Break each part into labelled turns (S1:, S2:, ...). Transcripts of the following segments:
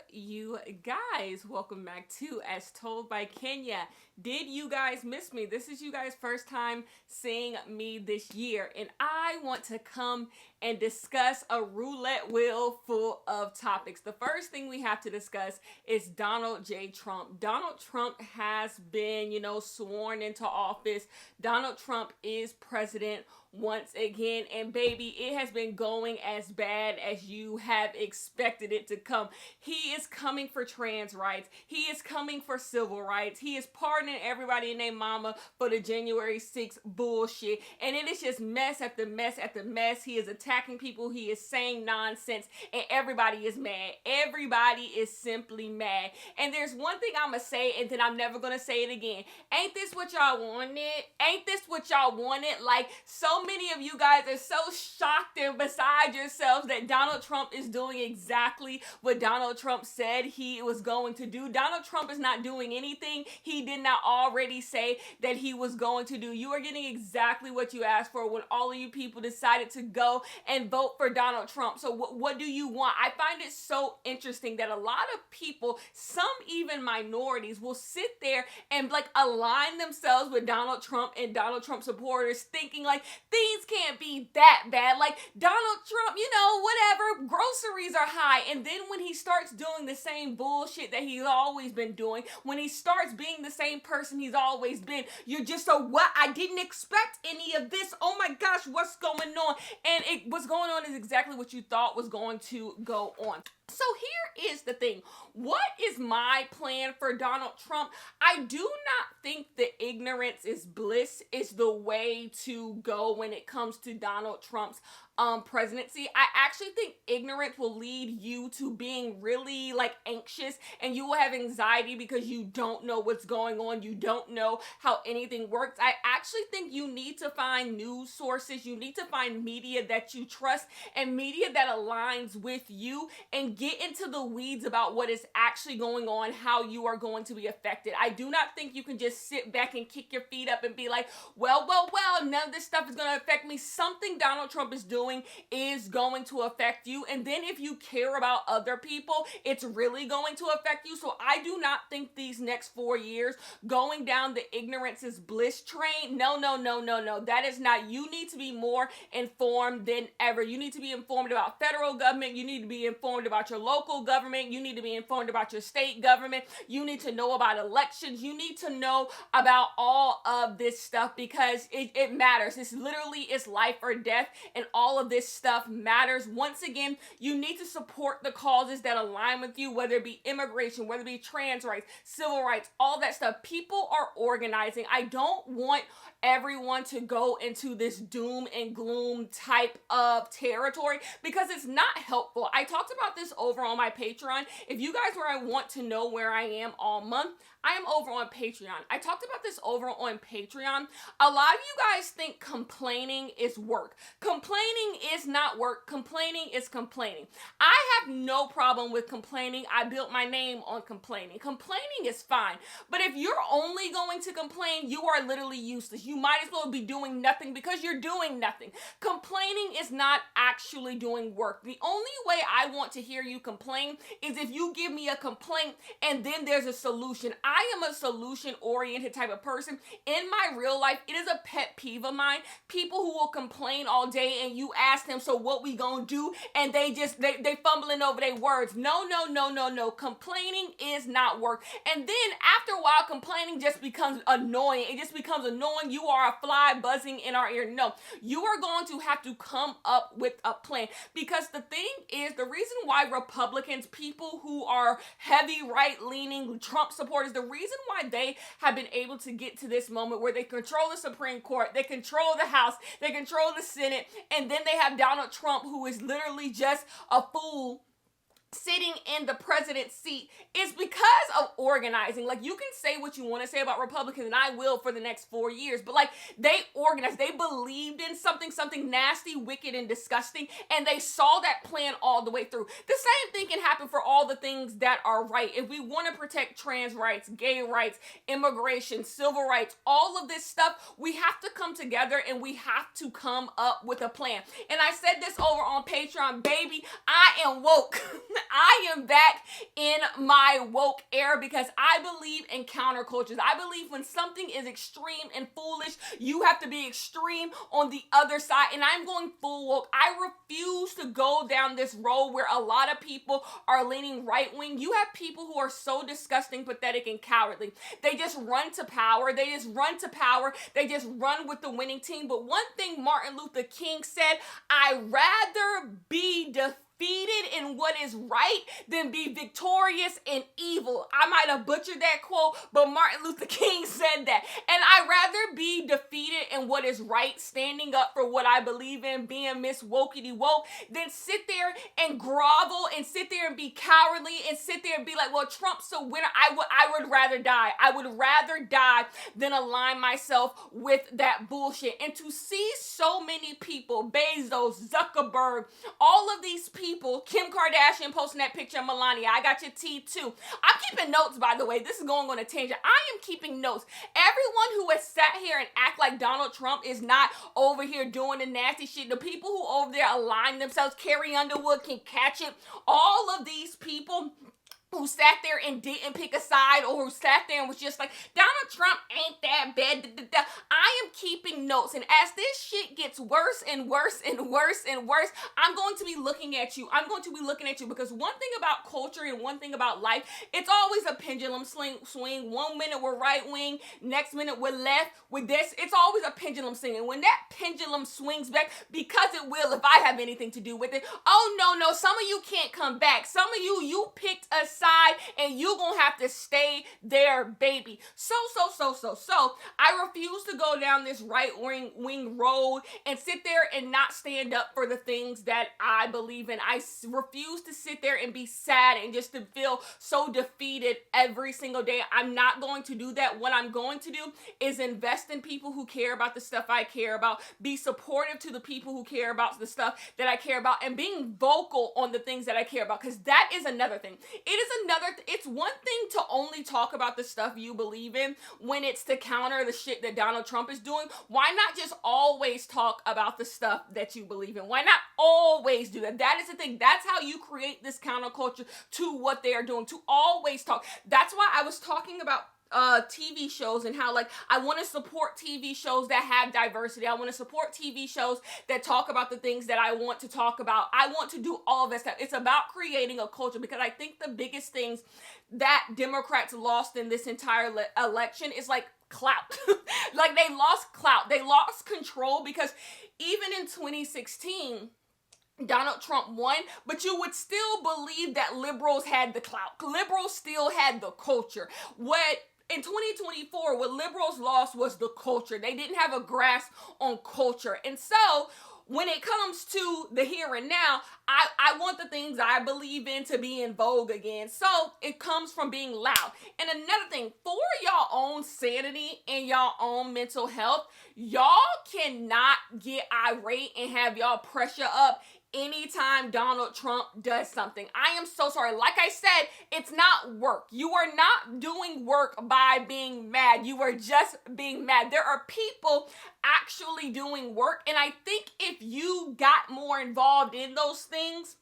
S1: you guys. Welcome back to As Told by Kenya. Did you guys miss me? This is you guys' first time seeing me this year, and I want to come and discuss a roulette wheel full of topics. The first thing we have to discuss is Donald J. Trump. Donald Trump has been, sworn into office. Donald Trump is president once again, and baby, it has been going as bad as you have expected it to come. He is coming for trans rights. He is coming for civil rights. He is pardoning everybody and their mama for the January 6th bullshit, and it is just mess after mess after mess. He is attacking people. He is saying nonsense, and everybody is mad. Everybody is simply mad. And there's one thing I'm gonna say, and then I'm never gonna say it again. Ain't this what y'all wanted? Ain't this what y'all wanted? Like, so many of you guys are so shocked and beside yourselves that Donald Trump is doing exactly what Donald Trump said he was going to do. Donald Trump is not doing anything he did not already say that he was going to do. You are getting exactly what you asked for when all of you people decided to go and vote for Donald Trump. So what do you want? I find it so interesting that a lot of people, some even minorities, will sit there and align themselves with Donald Trump and Donald Trump supporters, thinking like things can't be that bad. Like, Donald Trump, whatever, groceries are high. And then when he starts doing the same bullshit that he's always been doing, when he starts being the same person he's always been, you're just what? I didn't expect any of this. Oh my gosh, what's going on? And what's going on is exactly what you thought was going to go on. So here is the thing. What is my plan for Donald Trump? I do not think that ignorance is bliss is the way to go when it comes to Donald Trump's presidency. I actually think ignorance will lead you to being really anxious, and you will have anxiety because you don't know what's going on. You don't know how anything works. I actually think you need to find news sources. You need to find media that you trust and media that aligns with you, and get into the weeds about what is actually going on, how you are going to be affected. I do not think you can just sit back and kick your feet up and be like, well, none of this stuff is going to affect me. Something Donald Trump is doing is going to affect you. And then if you care about other people, it's really going to affect you. So I do not think these next 4 years going down the ignorance is bliss train. No. That is not. You need to be more informed than ever. You need to be informed about federal government. You need to be informed about your local government. You need to be informed about your state government. You need to know about elections. You need to know about all of this stuff because it matters. It's literally, it's life or death, and all of this stuff matters. Once again, you need to support the causes that align with you, whether it be immigration, whether it be trans rights, civil rights, all that stuff. People are organizing. I don't want everyone to go into this doom and gloom type of territory because it's not helpful. I talked about this over on my Patreon. If you guys want to know where I am all month, I am over on Patreon. I talked about this over on Patreon. A lot of you guys think complaining is work. Complaining is not work. Complaining is complaining. I have no problem with complaining. I built my name on complaining. Complaining is fine. But if you're only going to complain, you are literally useless. You might as well be doing nothing because you're doing nothing. Complaining is not actually doing work. The only way I want to hear you complain is if you give me a complaint and then there's a solution. I am a solution-oriented type of person. In my real life, it is a pet peeve of mine. People who will complain all day and you ask them, so what we gonna do? And they fumbling over their words. No. Complaining is not work. And then after a while, complaining just becomes annoying. It just becomes annoying. You are a fly buzzing in our ear. No, you are going to have to come up with a plan, because the thing is, the reason why Republicans, people who are heavy right-leaning Trump supporters, the reason why they have been able to get to this moment where they control the Supreme Court, they control the House, they control the Senate, and then they have Donald Trump, who is literally just a fool sitting in the president's seat, is because of organizing. Like, you can say what you want to say about Republicans, and I will for the next 4 years, but they organized, they believed in something nasty, wicked, and disgusting, and they saw that plan all the way through. The same thing can happen for all the things that are right. If we want to protect trans rights, gay rights, immigration, civil rights, all of this stuff, we have to come together and we have to come up with a plan. And I said this over on Patreon, baby, I am woke. I am back in my woke era because I believe in countercultures. I believe when something is extreme and foolish, you have to be extreme on the other side. And I'm going full woke. I refuse to go down this road where a lot of people are leaning right wing. You have people who are so disgusting, pathetic, and cowardly. They just run to power. They just run with the winning team. But one thing Martin Luther King said, I'd rather be defeated in what is right than be victorious in evil. I might have butchered that quote, but Martin Luther King said that. And I'd rather be defeated in what is right, standing up for what I believe in, being Miss Wokey Woke, than sit there and grovel and sit there and be cowardly and sit there and be like, well, Trump's a winner. I would rather die. I would rather die than align myself with that bullshit. And to see so many people, Bezos, Zuckerberg, all of these people, Kim Kardashian posting that picture of Melania. I got your tea too. I'm keeping notes, by the way. This is going on a tangent. I am keeping notes. Everyone who has sat here and act like Donald Trump is not over here doing the nasty shit. The people who over there align themselves, Carrie Underwood can catch it. All of these people who sat there and didn't pick a side, or who sat there and was just like, Donald Trump ain't that bad. I am keeping notes. And as this shit gets worse and worse and worse and worse, I'm going to be looking at you. I'm going to be looking at you because one thing about culture and one thing about life, it's always a pendulum swing. 1 minute we're right wing, next minute we're left. With this, it's always a pendulum swing. And when that pendulum swings back, because it will if I have anything to do with it, oh no, some of you can't come back. Some of you picked a side and you gonna have to stay there, baby. So I refuse to go down this right wing road and sit there and not stand up for the things that I believe in. I refuse to sit there and be sad and just to feel so defeated every single day. I'm not going to do that. What I'm going to do is invest in people who care about the stuff I care about, be supportive to the people who care about the stuff that I care about, and being vocal on the things that I care about, because that is another thing. It's one thing to only talk about the stuff you believe in when it's to counter the shit that Donald Trump is doing. Why not just always talk about the stuff that you believe in? Why not always do that? That is the thing. That's how you create this counterculture to what they are doing, to always talk. That's why I was talking about TV shows and how, like, I want to support TV shows that have diversity. I want to support TV shows that talk about the things that I want to talk about. I want to do all of that stuff. It's about creating a culture, because I think the biggest things that Democrats lost in this entire election is like clout. Like, they lost clout. They lost control, because even in 2016, Donald Trump won, but you would still believe that liberals had the clout. Liberals still had the culture. In 2024, what liberals lost was the culture. They didn't have a grasp on culture. And so when it comes to the here and now, I want the things I believe in to be in vogue again. So it comes from being loud. And another thing, for y'all own sanity and y'all own mental health, y'all cannot get irate and have y'all pressure up anytime Donald Trump does something. I am so sorry. Like I said, it's not work. You are not doing work by being mad. You are just being mad. There are people actually doing work. And I think if you got more involved in those things,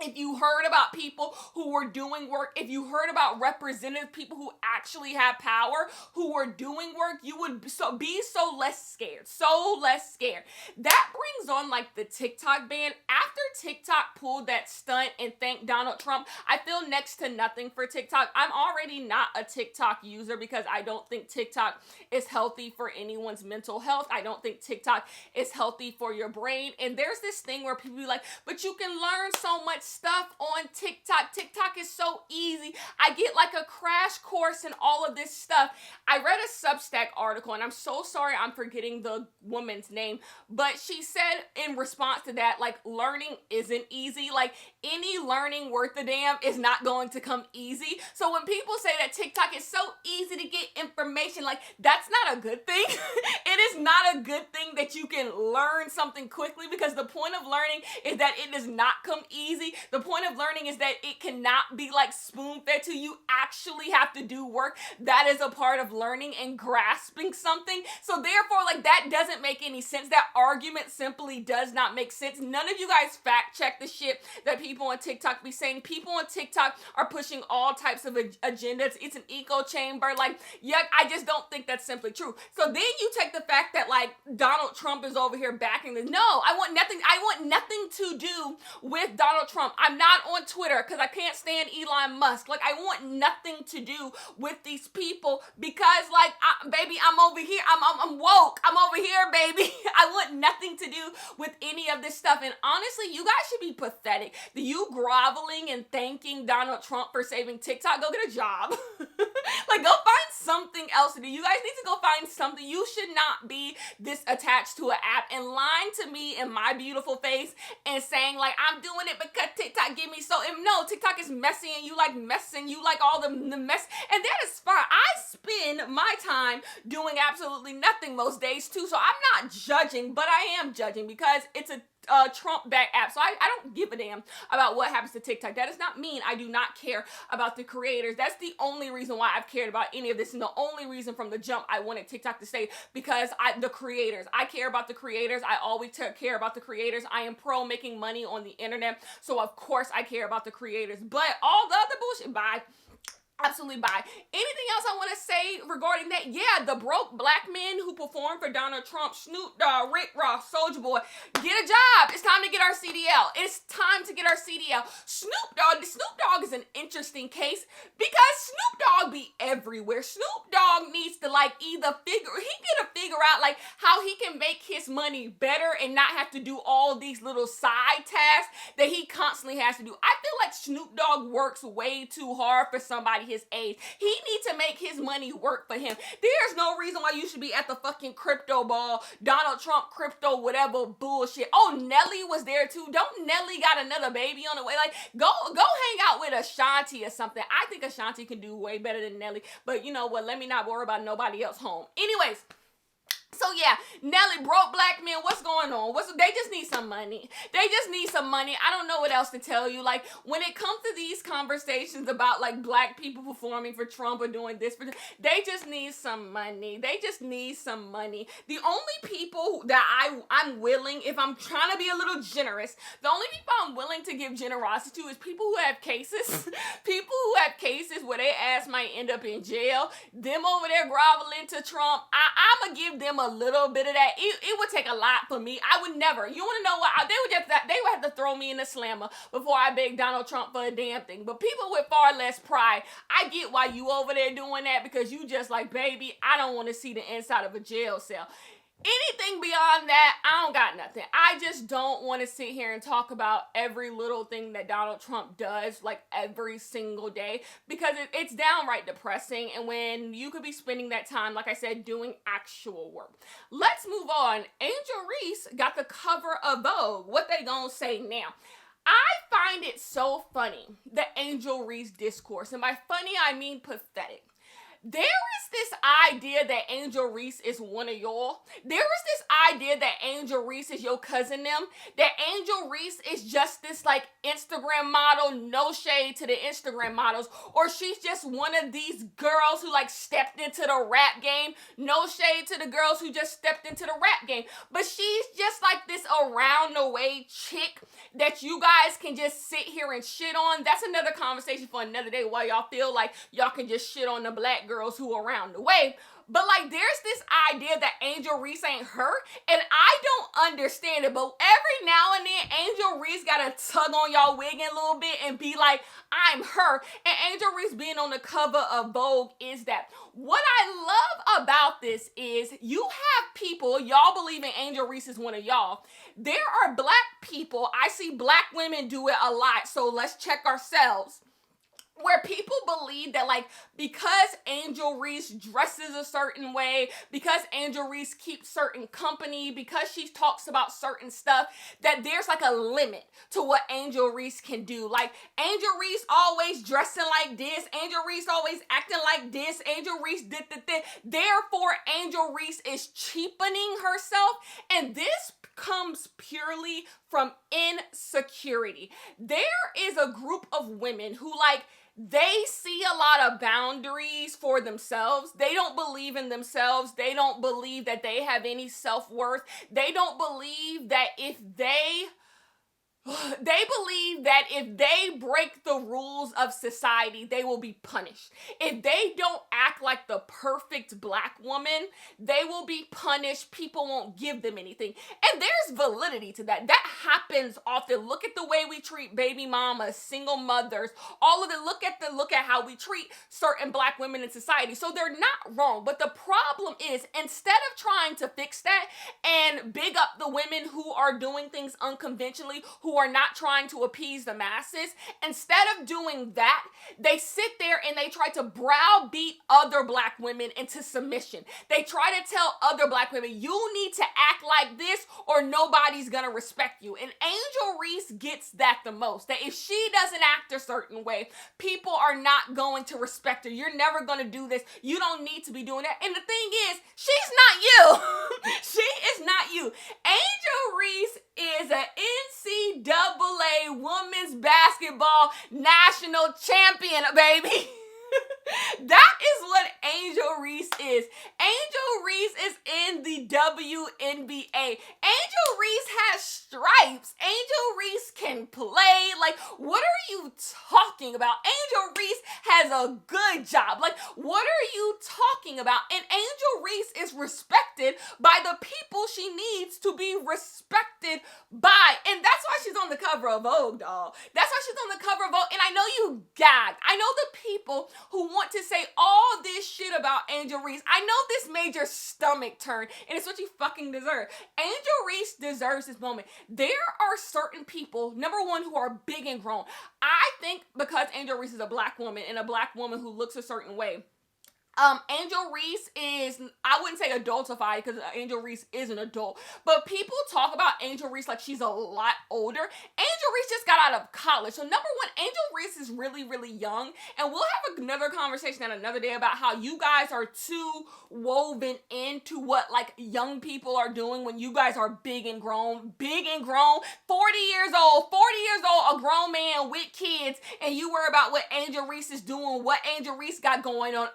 S1: if you heard about people who were doing work, if you heard about representative people who actually have power, who were doing work, you would be so less scared. So less scared. That brings on like the TikTok ban. After TikTok pulled that stunt and thanked Donald Trump, I feel next to nothing for TikTok. I'm already not a TikTok user because I don't think TikTok is healthy for anyone's mental health. I don't think TikTok is healthy for your brain. And there's this thing where people be like, but you can learn so much stuff on TikTok. TikTok is so easy. I get like a crash course in all of this stuff. I read a Substack article, and I'm so sorry I'm forgetting the woman's name, but she said in response to that, like, learning isn't easy. Like, any learning worth a damn is not going to come easy. So when people say that TikTok is so easy to get information, like, that's not a good thing. It is not a good thing that you can learn something quickly, because the point of learning is that it does not come easy. The point of learning is that it cannot not be like spoon-fed to. You actually have to do work. That is a part of learning and grasping something. So therefore, like, that doesn't make any sense. That argument simply does not make sense. None of you guys fact check the shit that people on TikTok be saying. People on TikTok are pushing all types of agendas. It's an echo chamber. Like, yeah, I just don't think that's simply true. So then you take the fact that, like, Donald Trump is over here backing this. No, I want nothing to do with Donald Trump. I'm not on Twitter because I can't stand Elon Musk. Like, I want nothing to do with these people because, like, baby, I'm over here. I'm woke. I'm over here, baby. I want nothing to do with any of this stuff. And honestly, you guys should be pathetic. You groveling and thanking Donald Trump for saving TikTok. Go get a job. Like, go find something else to do. You guys need to go find something. You should not be this attached to an app and lying to me in my beautiful face and saying, like, I'm doing it because TikTok give me so. And no, TikTok is messy and you like messing. You like all the mess. And that is fine. I spend my time doing absolutely nothing most days too. So I'm not judging, but I am judging because it's a Trump back app. So I don't give a damn about what happens to TikTok. That does not mean I do not care about the creators. That's the only reason why I've cared about any of this, and the only reason from the jump I wanted TikTok to stay, because the creators. I care about the creators. I always care about the creators. I am pro making money on the internet, so of course I care about the creators. But all the other bullshit, bye. Absolutely bye. Anything else I want to say regarding that? Yeah, the broke black men who performed for Donald Trump, Snoop Dogg, Rick Ross, Soulja Boy, get a job. It's time to get our CDL. It's time to get our CDL. Snoop Dogg is an interesting case because Snoop Dogg be everywhere. Snoop Dogg needs to like either figure out like how he can make his money better and not have to do all these little side tasks that he constantly has to do. I feel like Snoop Dogg works way too hard for somebody his age. He needs to make his money work for him. There's no reason why you should be at the fucking crypto ball, Donald Trump crypto, whatever bullshit. Oh, Nelly was there too. Don't Nelly got another baby on the way? Like, go hang out with Ashanti or something. I think Ashanti can do way better than Nelly. But you know what? Let me not worry about nobody else home. Anyways. So yeah, Nelly, broke black men, what's going on? They just need some money. They just need some money. I don't know what else to tell you. Like, when it comes to these conversations about like black people performing for Trump or doing this, they just need some money. They just need some money. The only people that I'm willing, if I'm trying to be a little generous, the only people I'm willing to give generosity to is people who have cases. People who have cases where their ass might end up in jail. Them over there groveling to Trump. I'm going to give them a little bit of that. It would take a lot for me. I would never. You want to know what? They would have to throw me in the slammer before I beg Donald Trump for a damn thing. But people with far less pride, I get why you over there doing that, because you just like, baby, I don't want to see the inside of a jail cell. Anything beyond that, I don't got nothing. I just don't want to sit here and talk about every little thing that Donald Trump does, like every single day, because it's downright depressing. And when you could be spending that time, like I said, doing actual work. Let's move on. Angel Reese got the cover of Vogue. What they gonna say now? I find it so funny, the Angel Reese discourse. And by funny, I mean pathetic. There is this idea that Angel Reese is one of y'all. There is this idea that Angel Reese is your cousin them. That Angel Reese is just this like Instagram model, no shade to the Instagram models. Or she's just one of these girls who like stepped into the rap game. No shade to the girls who just stepped into the rap game. But she's just like this around the way chick that you guys can just sit here and shit on. That's another conversation for another day, while y'all feel like y'all can just shit on the black girls who are around the way. But like, there's this idea that Angel Reese ain't her, and I don't understand it. But every now and then, Angel Reese gotta tug on y'all wigging a little bit and be like, I'm her. And Angel Reese being on the cover of Vogue is that. What I love about this is you have people, y'all believe in Angel Reese is one of y'all. There are black people, I see black women do it a lot, so let's check ourselves. where people believe that, like, because Angel Reese dresses a certain way, because Angel Reese keeps certain company, because she talks about certain stuff, that there's like a limit to what Angel Reese can do. Like, Angel Reese always dressing like this, Angel Reese always acting like this, Angel Reese did. Therefore, Angel Reese is cheapening herself, and this comes purely from insecurity. There is a group of women who, like, they see a lot of boundaries for themselves. They don't believe in themselves. They don't believe that they have any self-worth. They don't believe that if they believe that if they break the rules of society, they will be punished. If they don't act like the perfect black woman, they will be punished. People won't give them anything. And there's validity to that. That happens often. Look at the way we treat baby mamas, single mothers, all of it. Look at how we treat certain black women in society. So they're not wrong. But the problem is, instead of trying to fix that and big up the women who are doing things unconventionally, who are not trying to appease the masses, instead of doing that, they sit there and they try to browbeat other black women into submission. They try to tell other black women, you need to act like this or nobody's gonna respect you. And Angel Reese gets that the most. That if she doesn't act a certain way, people are not going to respect her. You're never gonna do this. You don't need to be doing that. And the thing is, she's not you. She is not you. Angel Reese is an NCAA women's basketball national champion, baby. That is what Angel Reese is. Angel Reese is in the WNBA. Angel Reese has stripes. Angel Reese can play. Like, what are you talking about? Angel Reese has a good job. Like, what are you talking about? And Angel Reese is respected by the people she needs to be respected by. And that's why she's on the cover of Vogue, doll. That's why she's on the cover of Vogue. And I know you gagged. I know the people who want to say all this shit about Angel Reese. I know this made your stomach turn, and it's what you fucking deserve. Angel Reese deserves this moment. There are certain people, number one, who are big and grown. I think because Angel Reese is a black woman and a black woman who looks a certain way, Angel Reese is, I wouldn't say adultified because Angel Reese is an adult, but people talk about Angel Reese like she's a lot older. Angel Reese just got out of college. So number one, Angel Reese is really, really young, and we'll have another conversation at another day about how you guys are too woven into what, like, young people are doing when you guys are big and grown, 40 years old, a grown man with kids, and you worry about what Angel Reese is doing, what Angel Reese got going on.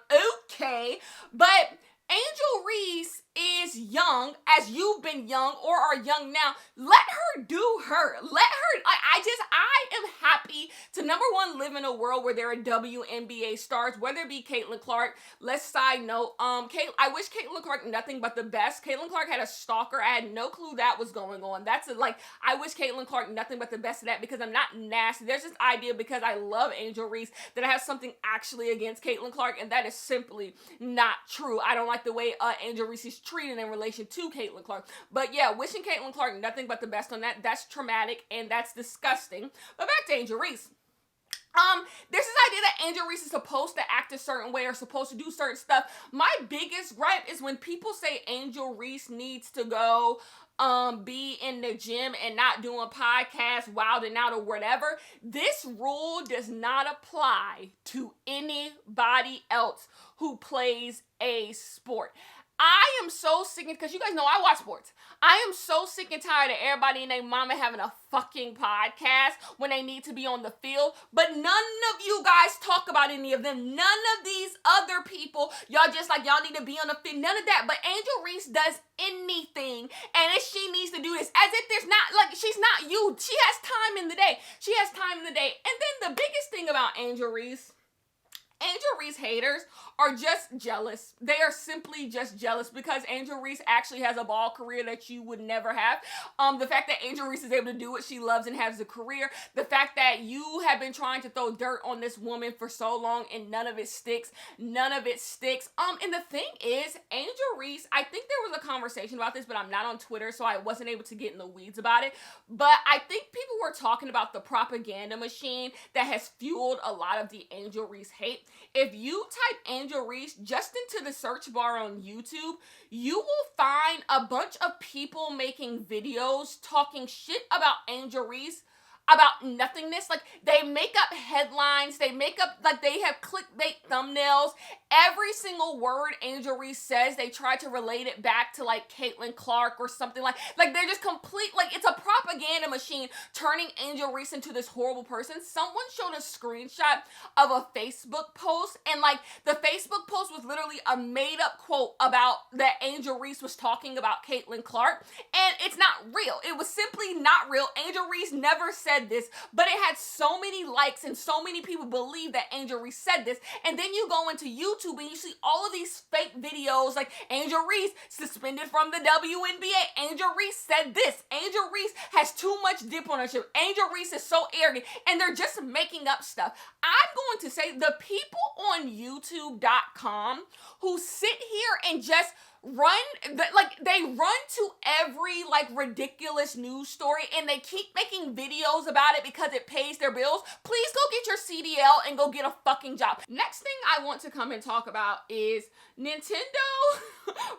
S1: Okay, but Angel Reese is young, as you've been young or are young now. Let her do her. I am happy to, number one, live in a world where there are WNBA stars, whether it be Caitlin Clark. Let's side note, I wish Caitlin Clark nothing but the best. Caitlin Clark had a stalker. I had no clue that was going on. I wish Caitlin Clark nothing but the best of that, because I'm not nasty. There's this idea, because I love Angel Reese, that I have something actually against Caitlin Clark, and that is simply not true. I don't like the way Angel Reese is treated in relation to Caitlin Clark. But yeah, wishing Caitlin Clark nothing but the best on that. That's traumatic and that's disgusting. But back to Angel Reese. There's this idea that Angel Reese is supposed to act a certain way or supposed to do certain stuff. My biggest gripe is when people say Angel Reese needs to go be in the gym and not doing podcasts, wilding out or whatever. This rule does not apply to anybody else who plays a sport. I am so sick, because you guys know I watch sports. I am so sick and tired of everybody and their mama having a fucking podcast when they need to be on the field. But none of you guys talk about any of them. None of these other people, y'all just like, y'all need to be on the field. None of that. But Angel Reese does anything, and if she needs to do this, as if there's not, like, she's not you. She has time in the day. And then the biggest thing about Angel Reese Angel Reese haters are just jealous. They are simply just jealous because Angel Reese actually has a ball career that you would never have. The fact that Angel Reese is able to do what she loves and has a career, the fact that you have been trying to throw dirt on this woman for so long and none of it sticks. None of it sticks. And the thing is, Angel Reese, I think there was a conversation about this, but I'm not on Twitter, so I wasn't able to get in the weeds about it. But I think people were talking about the propaganda machine that has fueled a lot of the Angel Reese hate. If you type Angel Reese just into the search bar on YouTube, you will find a bunch of people making videos talking shit about Angel Reese, about nothingness. Like, they make up headlines, they make up, like, they have clickbait thumbnails. Every single word Angel Reese says, they try to relate it back to, like, Caitlin Clark or something. Like they're just complete, like, it's a propaganda machine turning Angel Reese into this horrible person. Someone showed a screenshot of a Facebook post, and, like, the Facebook post was literally a made-up quote about that Angel Reese was talking about Caitlin Clark, and it's not real. It was simply not real. Angel Reese never said this, but it had so many likes and so many people believe that Angel Reese said this. And then you go into YouTube and you see all of these fake videos like Angel Reese suspended from the WNBA. Angel Reese said this. Angel Reese has too much dip on her ship. Angel Reese is so arrogant, and they're just making up stuff. I'm going to say the people on YouTube.com who sit here and just they run to every, like, ridiculous news story, and they keep making videos about it because it pays their bills. Please go get your CDL and go get a fucking job. Next thing I want to come and talk about is Nintendo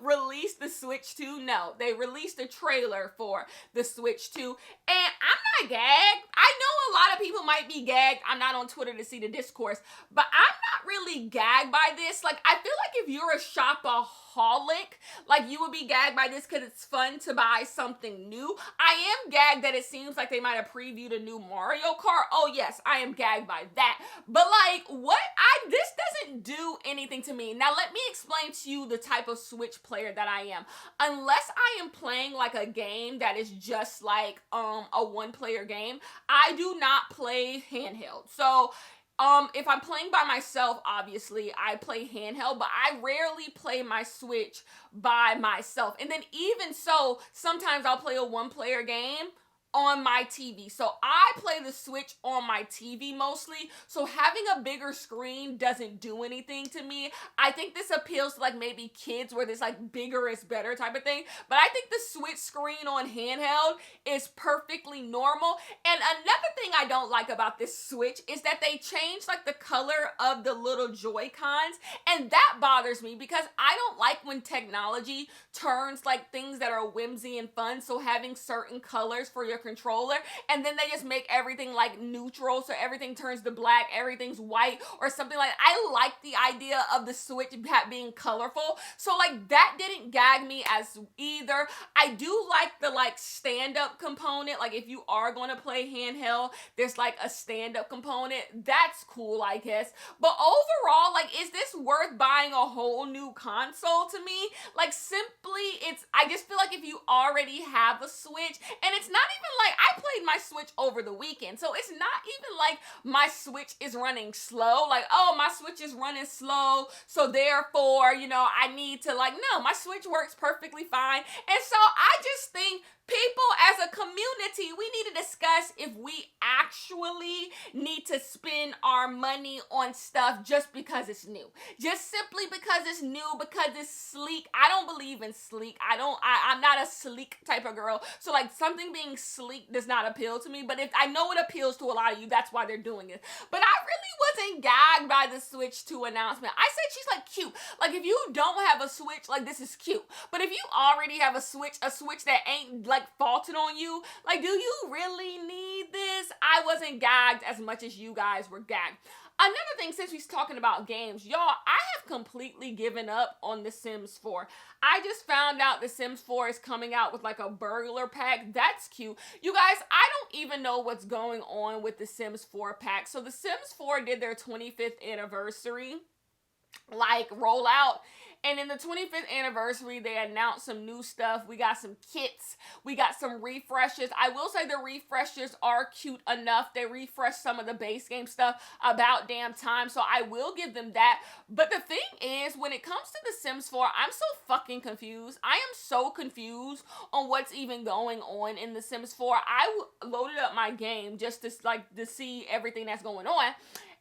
S1: released the Switch 2. No, they released a trailer for the Switch 2, and I'm not gagged. I know a lot of people might be gagged. I'm not on Twitter to see the discourse, but I'm not really gagged by this. Like, I feel like if you're a shopaholic, like, you would be gagged by this because it's fun to buy something new. I am gagged that it seems like they might have previewed a new Mario Kart. Oh yes, I am gagged by that. But, like, this doesn't do anything to me. Now, let me explain to you the type of Switch player that I am. Unless I am playing, like, a game that is just like a one-player game, I do not play handheld. So if I'm playing by myself, obviously, I play handheld, but I rarely play my Switch by myself. And then even so, sometimes I'll play a one-player game on my TV. So I play the Switch on my TV mostly. So having a bigger screen doesn't do anything to me. I think this appeals to, like, maybe kids where this, like, bigger is better type of thing. But I think the Switch screen on handheld is perfectly normal. And another thing I don't like about this Switch is that they changed, like, the color of the little Joy-Cons. And that bothers me because I don't like when technology turns, like, things that are whimsy and fun. So having certain colors for your controller, and then they just make everything, like, neutral, so everything turns to black, everything's white or something. Like, I like the idea of the Switch being colorful, so, like, that didn't gag me as either. I do like the, like, stand-up component. Like, if you are going to play handheld, there's, like, a stand-up component. That's cool, I guess. But overall, like, is this worth buying a whole new console to me? Like, simply, I just feel like if you already have a Switch, and it's not even like, I played my Switch over the weekend, so it's not even like my Switch is running slow. Like, oh, my Switch is running slow, so therefore, you know, I need to, like, no, my Switch works perfectly fine. And so I just think people as a community, we need to discuss if we actually need to spend our money on stuff just because it's new. Just simply because it's new, because it's sleek. I don't believe in sleek. I'm not a sleek type of girl. So, like, something being sleek does not appeal to me. But if I know it appeals to a lot of you, that's why they're doing it. But I really wasn't gagged by the Switch 2 announcement. I said she's, like, cute. Like, if you don't have a Switch, like, this is cute. But if you already have a Switch that ain't, like, faulted on you, like, do you really need this? I wasn't gagged as much as you guys were gagged. Another thing, since we're talking about games, y'all, I have completely given up on The Sims 4. I just found out The Sims 4 is coming out with, like, a burglar pack. That's cute. You guys, I don't even know what's going on with The Sims 4 pack. So The Sims 4 did their 25th anniversary like roll out. And in the 25th anniversary, they announced some new stuff. We got some kits. We got some refreshes. I will say the refreshes are cute enough. They refreshed some of the base game stuff about damn time. So I will give them that. But the thing is, when it comes to The Sims 4, I'm so fucking confused. I am so confused on what's even going on in The Sims 4. I loaded up my game just to see everything that's going on.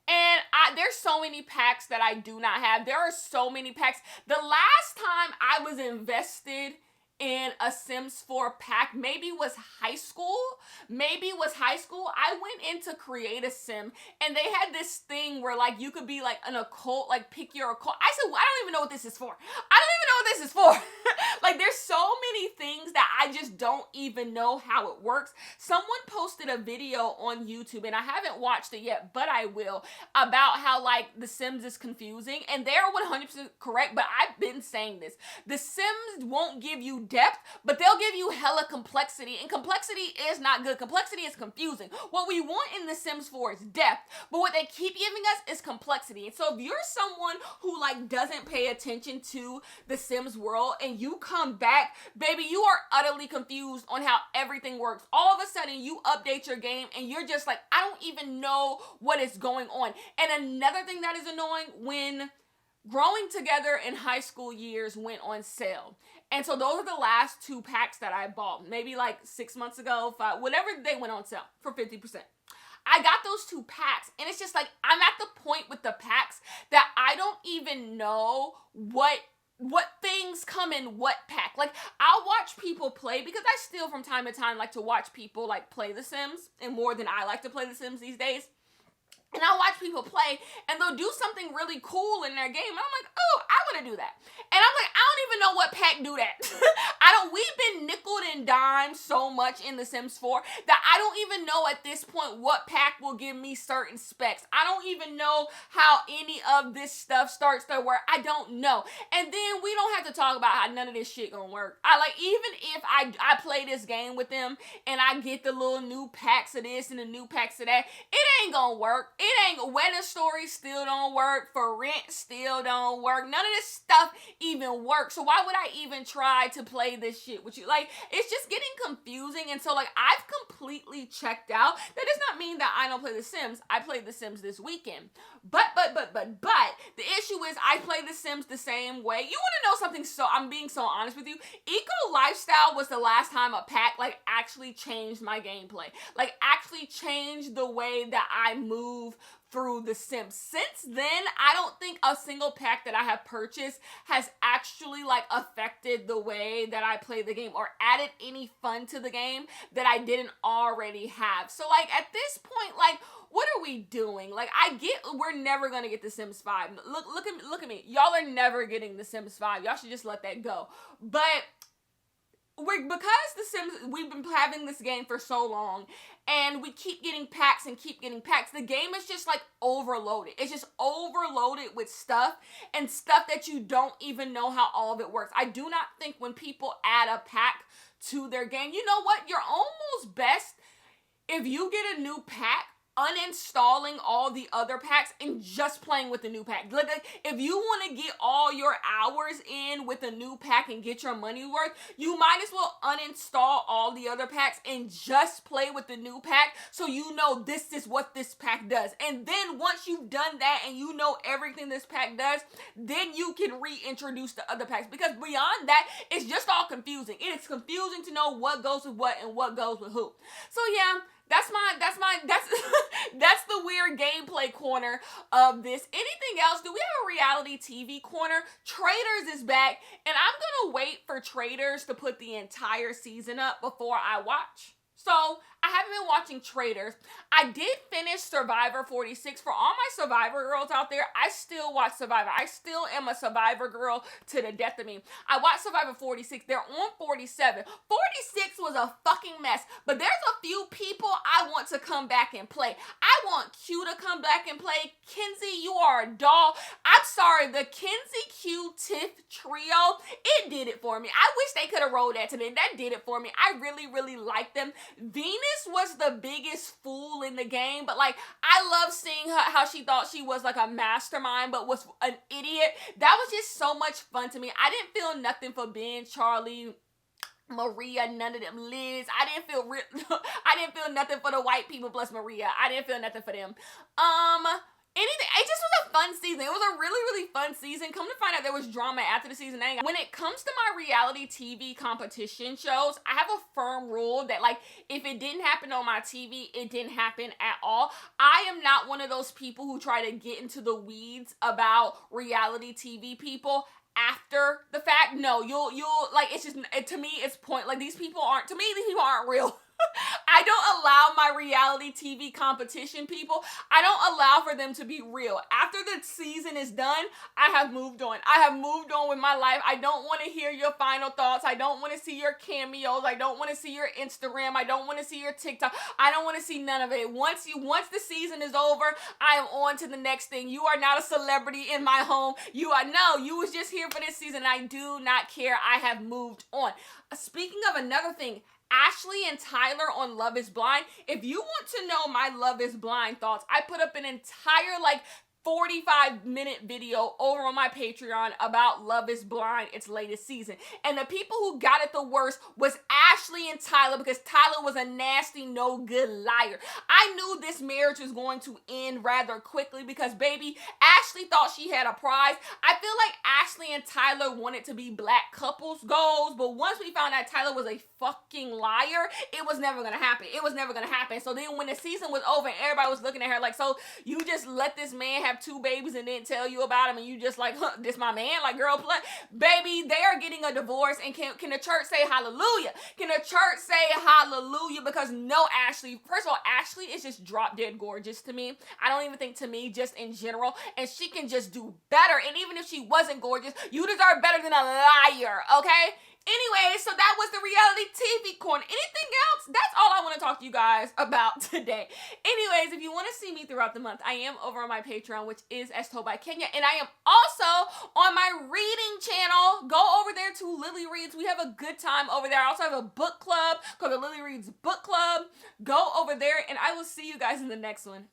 S1: And there's so many packs that I do not have. There are so many packs. The last time I was invested in a Sims 4 pack maybe was high school. I went in to create a sim, and they had this thing where like you could be like an occult, like pick your occult. I said, well, I don't even know what this is for. Like there's so many things that I just don't even know how it works. Someone posted a video on YouTube, and I haven't watched it yet, but I will, about how like The Sims is confusing, and they're 100% correct, but I've been saying this. The Sims won't give you depth, but they'll give you hella complexity, and complexity is not good. Complexity is confusing. What we want in The Sims 4 is depth, but what they keep giving us is complexity. And so if you're someone who like doesn't pay attention to The Sims world and you come back, baby, you are utterly confused on how everything works. All of a sudden you update your game and you're just like, I don't even know what is going on. And another thing that is annoying, when Growing Together in high school years went on sale. And so those are the last two packs that I bought, maybe like 6 months ago, whatever they went on sale for 50%. I got those two packs, and it's just like, I'm at the point with the packs that I don't even know what things come in what pack. Like, I'll watch people play, because I still from time to time like to watch people like play The Sims, and more than I like to play The Sims these days. And I watch people play, and they'll do something really cool in their game, and I'm like, oh, I want to do that. And I'm like, I don't even know what pack do that. We've been nickeled and dimed so much in The Sims 4 that I don't even know at this point what pack will give me certain specs. I don't even know how any of this stuff starts to work. I don't know. And then we don't have to talk about how none of this shit gonna work. Even if I play this game with them and I get the little new packs of this and the new packs of that, it ain't gonna work. Wedding Story still don't work. For Rent still don't work. None of this stuff even works. So why would I even try to play this shit with you? Like, it's just getting confusing. And so like, I've completely checked out. That does not mean that I don't play The Sims. I played The Sims this weekend. But the issue is I play The Sims the same way. You want to know something? So I'm being so honest with you. Eco Lifestyle was the last time a pack like actually changed my gameplay. Like, actually changed the way that I move through The Sims. Since then, I don't think a single pack that I have purchased has actually like affected the way that I play the game or added any fun to the game that I didn't already have. So like, at this point, like, what are we doing? Like, I get we're never gonna get The Sims 5. Look at me. Y'all are never getting The Sims 5. Y'all should just let that go. But because The Sims, we've been having this game for so long, and we keep getting packs, the game is just like overloaded. It's just overloaded with stuff, and stuff that you don't even know how all of it works. I do not think when people add a pack to their game, you know what? You're almost best if you get a new pack, uninstalling all the other packs and just playing with the new pack. Like, if you want to get all your hours in with a new pack and get your money worth, you might as well uninstall all the other packs and just play with the new pack, so you know this is what this pack does. And then once you've done that and you know everything this pack does, then you can reintroduce the other packs, because beyond that, it's just all confusing. It is confusing to know what goes with what and what goes with who. So yeah, that's the weird gameplay corner of this. Anything else? Do we have a reality TV corner? Traders is back, and I'm gonna wait for Traders to put the entire season up before I watch. So I haven't been watching Traders. I did finish Survivor 46. For all my Survivor girls out there, I still watch Survivor. I still am a Survivor girl to the death of me. I watched Survivor 46. They're on 47. 46 was a fucking mess, but there's a few people I want to come back and play. I want Q to come back and play. Kenzie, you are a doll. I'm sorry, the Kenzie Q Tiff trio, it did it for me. I wish they could have rolled that today. That did it for me. I really, really like them. Venus just was the biggest fool in the game, but like I love seeing her how she thought she was like a mastermind but was an idiot. That was just so much fun to me. I didn't feel nothing for Ben, Charlie, Maria, none of them, Liz. I didn't feel I didn't feel nothing for the white people plus Maria. I didn't feel nothing for them. Anything. It just was a fun season. It was a really, really fun season. Come to find out there was drama after the season ending. When it comes to my reality TV competition shows, I have a firm rule that like if it didn't happen on my TV, it didn't happen at all. I am not one of those people who try to get into the weeds about reality TV people after the fact. No, you'll like, it's just, to me it's point, like these people aren't real. I don't allow my reality TV competition people, I don't allow for them to be real. After the season is done, I have moved on. I have moved on with my life. I don't want to hear your final thoughts. I don't want to see your cameos. I don't want to see your Instagram. I don't want to see your TikTok. I don't want to see none of it. Once the season is over, I am on to the next thing. You are not a celebrity in my home. You was just here for this season. I do not care. I have moved on. Speaking of another thing, Ashley and Tyler on Love is Blind. If you want to know my Love is Blind thoughts, I put up an entire 45-minute video over on my Patreon about Love is Blind, its latest season. And the people who got it the worst was Ashley and Tyler, because Tyler was a nasty, no good liar. I knew this marriage was going to end rather quickly because, baby, Ashley thought she had a prize. I feel like Ashley and Tyler wanted to be black couples goals, but once we found out Tyler was a fucking liar, it was never gonna happen. It was never gonna happen. So then when the season was over and everybody was looking at her like, so you just let this man have 2 babies and didn't tell you about him and you just like, huh, this my man? Like, girl, play. Baby, they are getting a divorce, and can the church say hallelujah? Can the church say hallelujah? Because no, Ashley, first of all, Ashley is just drop dead gorgeous to me. I don't even think, to me, just in general, and she can just do better. And even if she wasn't gorgeous, you deserve better than a liar, okay? Anyway, so that was the reality TV corner. Anything else? That's all I want to talk to you guys about today. Anyways, if you want to see me throughout the month, I am over on my Patreon, which is As Told by Kenya, and I am also on my reading channel. Go over there to Lily Reads. We have a good time over there. I also have a book club called the Lily Reads Book Club. Go over there, and I will see you guys in the next one.